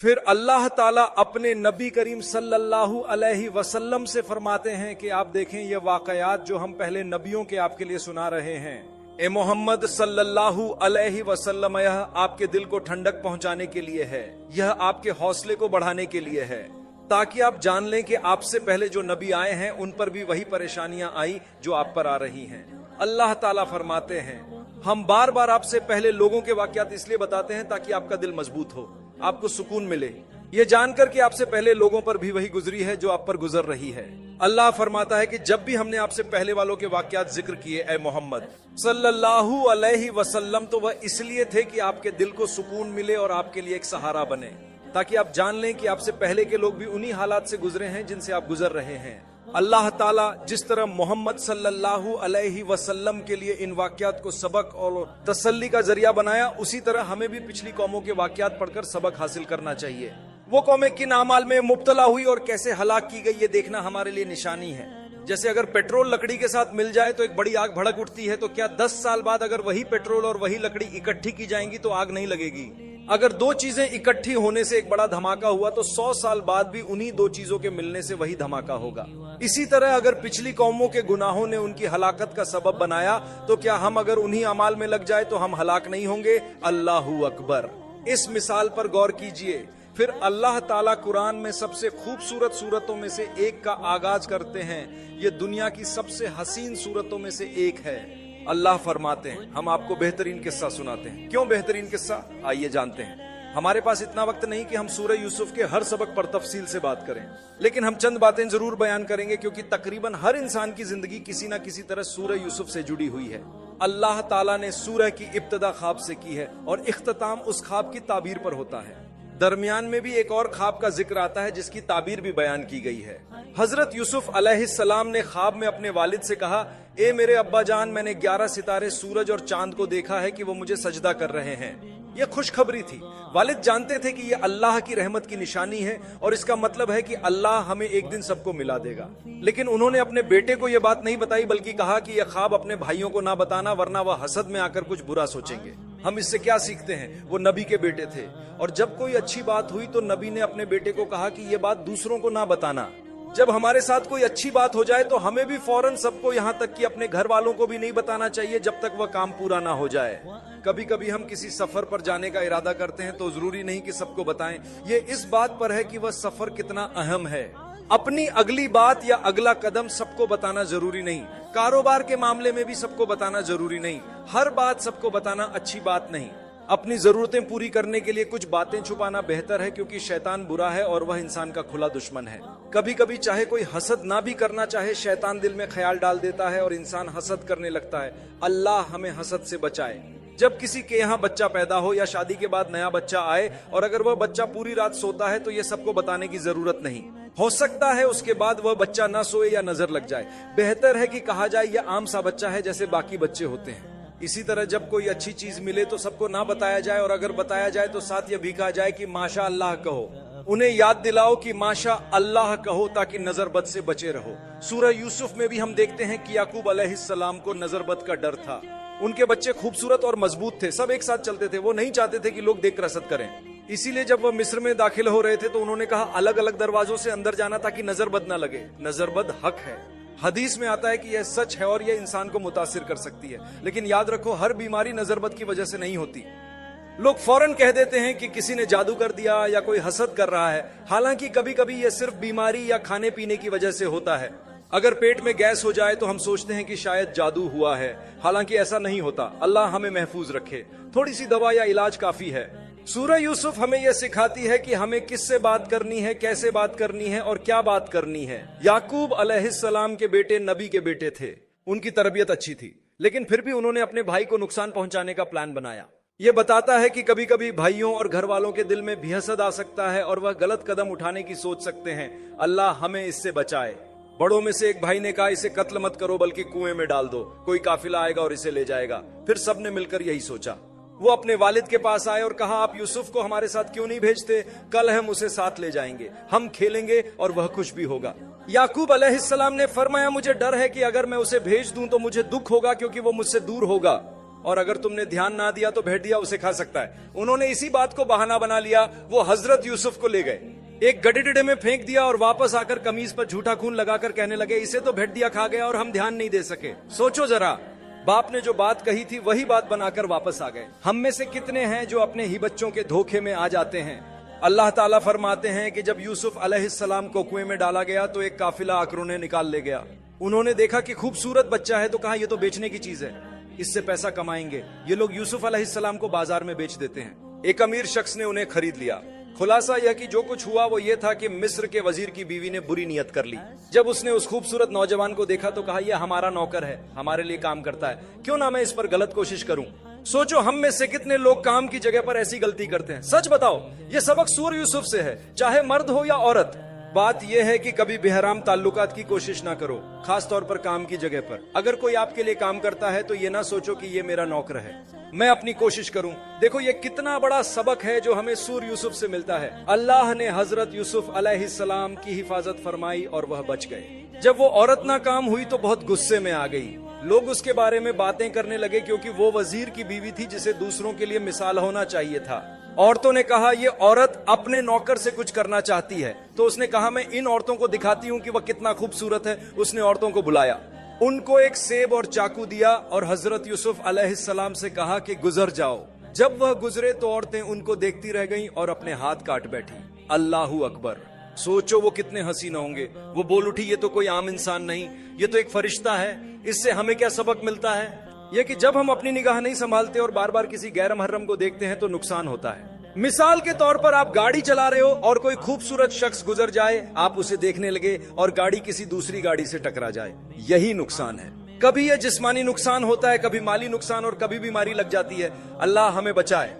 फिर अल्लाह ताला अपने नबी करीम सल्लल्लाहु अलैहि वसल्लम से फरमाते हैं कि आप देखें ये वाकयात जो हम पहले नबियों के आपके लिए सुना रहे हैं, ए मोहम्मद सल्लल्लाहु अलैहि वसल्लम, यह आपके दिल को ठंडक पहुंचाने के लिए है, यह आपके हौसले को बढ़ाने के लिए है, ताकि आप जान लें कि आपसे पहले जो नबी आए हैं उन पर भी वही परेशानियां आई जो आप पर आ रही हैं। अल्लाह ताला फरमाते हैं हम बार बार आपसे पहले लोगों के वाकयात इसलिए बताते हैं ताकि आपका दिल मजबूत हो, आपको सुकून मिले, ये जानकर कि आपसे पहले लोगों पर भी वही गुजरी है जो आप पर गुजर रही है। अल्लाह फरमाता है कि जब भी हमने आपसे पहले वालों के वाकयात जिक्र किए ए मोहम्मद सल्लल्लाहु अलैहि वसल्लम, तो वह इसलिए थे कि आपके दिल को सुकून मिले और आपके लिए एक सहारा बने, ताकि आप जान लें कि आपसे पहले के लोग भी उन्हीं हालात से गुजरे हैं जिनसे आप गुजर रहे हैं। अल्लाह ताला जिस तरह मोहम्मद सल्लल्लाहु अलैहि वसल्लम के लिए इन वाकयात को सबक और तसल्ली का जरिया बनाया, उसी तरह हमें भी पिछली कौमों के वाकयात पढ़कर सबक हासिल करना चाहिए। वो कौमें किन अमाल में मुब्तला हुई और कैसे हलाक की गई, ये देखना हमारे लिए निशानी है। जैसे अगर पेट्रोल लकड़ी के साथ मिल जाए तो एक बड़ी आग भड़क उठती है, तो क्या 10 साल बाद अगर वही पेट्रोल और वही लकड़ी इकट्ठी की जाएंगी तो आग नहीं लगेगी? अगर दो चीजें इकट्ठी होने से एक बड़ा धमाका हुआ तो 100 साल बाद भी उन्हीं दो चीजों के मिलने से वही धमाका होगा। इसी तरह अगर पिछली कौमों के गुनाहों ने उनकी हलाकत का सबब बनाया, तो क्या हम अगर उन्हीं अमाल में लग जाए तो हम हलाक नहीं होंगे? अल्लाहू अकबर। इस मिसाल पर गौर कीजिए। फिर अल्लाह ताला कुरान में सबसे खूबसूरत सूरतों में से एक का आगाज करते हैं। ये दुनिया की सबसे हसीन सूरतों में से एक है। अल्लाह फरमाते हैं हम आपको बेहतरीन किस्सा सुनाते हैं। क्यों बेहतरीन किस्सा, आइए जानते हैं। हमारे पास इतना वक्त नहीं कि हम सूरह यूसुफ के हर सबक पर तफसील से बात करें, लेकिन हम चंद बातें जरूर बयान करेंगे, क्योंकि तकरीबन हर इंसान की जिंदगी किसी न किसी तरह सूरह यूसुफ से जुड़ी हुई है। अल्लाह ताला ने सूरह की इब्तिदा ख्वाब से की है और इख्तिताम उस ख्वाब की ताबीर पर होता है। दरमियान में भी एक और ख्वाब का जिक्र आता है जिसकी ताबीर भी बयान की गई है। हजरत यूसुफ अलैहिस्सलाम ने ख्वाब में अपने वालिद से कहा, ए मेरे अब्बा जान, मैंने 11 सितारे, सूरज और चांद को देखा है कि वो मुझे सजदा कर रहे हैं। ये खुशखबरी थी। वालिद जानते थे कि ये अल्लाह की रहमत की निशानी है और इसका मतलब है कि अल्लाह हमें एक दिन सबको मिला देगा। लेकिन उन्होंने अपने बेटे को यह बात नहीं बताई, बल्कि कहा कि यह ख्वाब अपने भाइयों को ना बताना, वरना वह हसद में आकर कुछ बुरा सोचेंगे। हम इससे क्या सीखते हैं? वो नबी के बेटे थे और जब कोई अच्छी बात हुई तो नबी ने अपने बेटे को कहा कि यह बात दूसरों को ना बताना। जब हमारे साथ कोई अच्छी बात हो जाए तो हमें भी फौरन सबको, यहाँ तक कि अपने घर वालों को भी नहीं बताना चाहिए जब तक वह काम पूरा ना हो जाए। कभी कभी हम किसी सफर पर जाने का इरादा करते हैं तो जरूरी नहीं कि सबको बताएं। ये इस बात पर है कि वह सफर कितना अहम है। अपनी अगली बात या अगला कदम सबको बताना जरूरी नहीं। कारोबार के मामले में भी सबको बताना जरूरी नहीं। हर बात सबको बताना अच्छी बात नहीं। अपनी जरूरतें पूरी करने के लिए कुछ बातें छुपाना बेहतर है, क्योंकि शैतान बुरा है और वह इंसान का खुला दुश्मन है। कभी कभी चाहे कोई हसद ना भी करना चाहे, शैतान दिल में ख्याल डाल देता है और इंसान हसद करने लगता है। अल्लाह हमें हसद से बचाए। जब किसी के यहाँ बच्चा पैदा हो या शादी के बाद नया बच्चा आए और अगर वह बच्चा पूरी रात सोता है तो ये सबको बताने की जरूरत नहीं। हो सकता है उसके बाद वह बच्चा ना सोए या नजर लग जाए। बेहतर है कि कहा जाए यह आम सा बच्चा है जैसे बाकी बच्चे होते हैं। इसी तरह जब कोई अच्छी चीज मिले तो सबको ना बताया जाए, और अगर बताया जाए तो साथ यह भी कहा जाए कि माशा अल्लाह कहो। उन्हें याद दिलाओ कि माशा अल्लाह कहो ताकि नजरबद से बचे रहो। सूरह यूसुफ में भी हम देखते हैं कि याकूब अलैहिस्सलाम को नजरबद का डर था। उनके बच्चे खूबसूरत और मजबूत थे, सब एक साथ चलते थे। वो नहीं चाहते थे कि लोग देख रसद करें। इसीलिए जब वह मिस्र में दाखिल हो रहे थे तो उन्होंने कहा अलग अलग दरवाजों से अंदर जाना ताकि नजरबद ना लगे। नजरबद हक है। हदीस में आता है कि यह सच है और यह इंसान को मुतासिर कर सकती है। लेकिन याद रखो, हर बीमारी नजरबद की वजह से नहीं होती। लोग फौरन कह देते हैं कि किसी ने जादू कर दिया या कोई हसद कर रहा है, हालांकि कभी कभी यह सिर्फ बीमारी या खाने पीने की वजह से होता है। अगर पेट में गैस हो जाए तो हम सोचते हैं कि शायद जादू हुआ है, हालांकि ऐसा नहीं होता। अल्लाह हमें महफूज रखे। थोड़ी सी दवा या इलाज काफी है। सूरह यूसुफ हमें यह सिखाती है कि हमें किससे बात करनी है, कैसे बात करनी है और क्या बात करनी है। याकूब अलैहिस्सलाम के बेटे नबी के बेटे थे। उनकी तरबियत अच्छी थी, लेकिन फिर भी उन्होंने अपने भाई को नुकसान पहुंचाने का प्लान बनाया। यह बताता है कि कभी कभी भाइयों और घर वालों के दिल में भी हसद आ सकता है और वह गलत कदम उठाने की सोच सकते हैं। अल्लाह हमें इससे बचाए। बड़ों में से एक भाई ने कहा इसे कत्ल मत करो बल्कि कुएं में डाल दो, कोई काफिला आएगा और इसे ले जाएगा। फिर सबने मिलकर यही सोचा। वो अपने वालिद के पास आए और कहा आप यूसुफ को हमारे साथ क्यों नहीं भेजते? कल हम उसे साथ ले जाएंगे, हम खेलेंगे और वह खुश भी होगा। याकूब अलैहिस्सलाम ने फरमाया मुझे डर है कि अगर मैं उसे भेज दूं तो मुझे दुख होगा, क्योंकि वो मुझसे दूर होगा और अगर तुमने ध्यान ना दिया तो भेड़िया उसे खा सकता है। उन्होंने इसी बात को बहाना बना लिया, वो हजरत यूसुफ को ले गए, एक गड्ढे में फेंक दिया और वापस आकर कमीज पर झूठा खून लगाकर कहने लगे इसे तो भेड़िया खा गया और हम ध्यान नहीं दे सके। सोचो जरा, बाप ने जो बात कही थी वही बात बनाकर वापस आ गए। हम में से कितने हैं जो अपने ही बच्चों के धोखे में आ जाते हैं। अल्लाह ताला फरमाते हैं कि जब यूसुफ अलैहिस्सलाम को कुएं में डाला गया तो एक काफिला आकर उन्हें निकाल ले गया। उन्होंने देखा कि खूबसूरत बच्चा है तो कहा ये तो बेचने की चीज है, इससे पैसा कमाएंगे। ये लोग यूसुफ अलैहिस्सलाम को बाजार में बेच देते हैं। एक अमीर शख्स ने उन्हें खरीद लिया। खुलासा यह कि जो कुछ हुआ वो ये था कि मिस्र के वजीर की बीवी ने बुरी नियत कर ली। जब उसने उस खूबसूरत नौजवान को देखा तो कहा यह हमारा नौकर है, हमारे लिए काम करता है, क्यों ना मैं इस पर गलत कोशिश करूं। सोचो हम में से कितने लोग काम की जगह पर ऐसी गलती करते हैं। सच बताओ, ये सबक सूरह यूसुफ से है, चाहे मर्द हो या औरत। बात यह है कि कभी बेहराम ताल्लुकात की कोशिश ना करो, खास तौर पर काम की जगह पर। अगर कोई आपके लिए काम करता है तो ये ना सोचो कि ये मेरा नौकर है, मैं अपनी कोशिश करूं। देखो ये कितना बड़ा सबक है जो हमें सूरह यूसुफ से मिलता है। अल्लाह ने हजरत यूसुफ अलैहिस्सलाम की हिफाजत फरमाई और वह बच गए। जब वो औरत नाकाम हुई तो बहुत गुस्से में आ गई। लोग उसके बारे में बातें करने लगे क्योंकि वो वजीर की बीवी थी जिसे दूसरों के लिए मिसाल होना चाहिए था। औरतों ने कहा ये औरत अपने नौकर से कुछ करना चाहती है, तो उसने कहा मैं इन औरतों को दिखाती हूँ कि वह कितना खूबसूरत है। उसने औरतों को बुलाया, उनको एक सेब और चाकू दिया और हजरत यूसुफ अलैहिस्सलाम से कहा कि गुजर जाओ। जब वह गुजरे तो औरतें उनको देखती रह गईं और अपने हाथ काट बैठी। अल्लाहू अकबर। सोचो वो कितने हसीन होंगे। वो बोल उठी ये तो कोई आम इंसान नहीं, ये तो एक फरिश्ता है। इससे हमें क्या सबक मिलता है? यह कि जब हम अपनी निगाह नहीं संभालते और बार बार किसी गैर महरम को देखते हैं तो नुकसान होता है। मिसाल के तौर पर आप गाड़ी चला रहे हो और कोई खूबसूरत शख्स गुजर जाए, आप उसे देखने लगे और गाड़ी किसी दूसरी गाड़ी से टकरा जाए, यही नुकसान है। कभी यह जिस्मानी नुकसान होता है, कभी माली नुकसान और कभी बीमारी लग जाती है। अल्लाह हमें बचाए।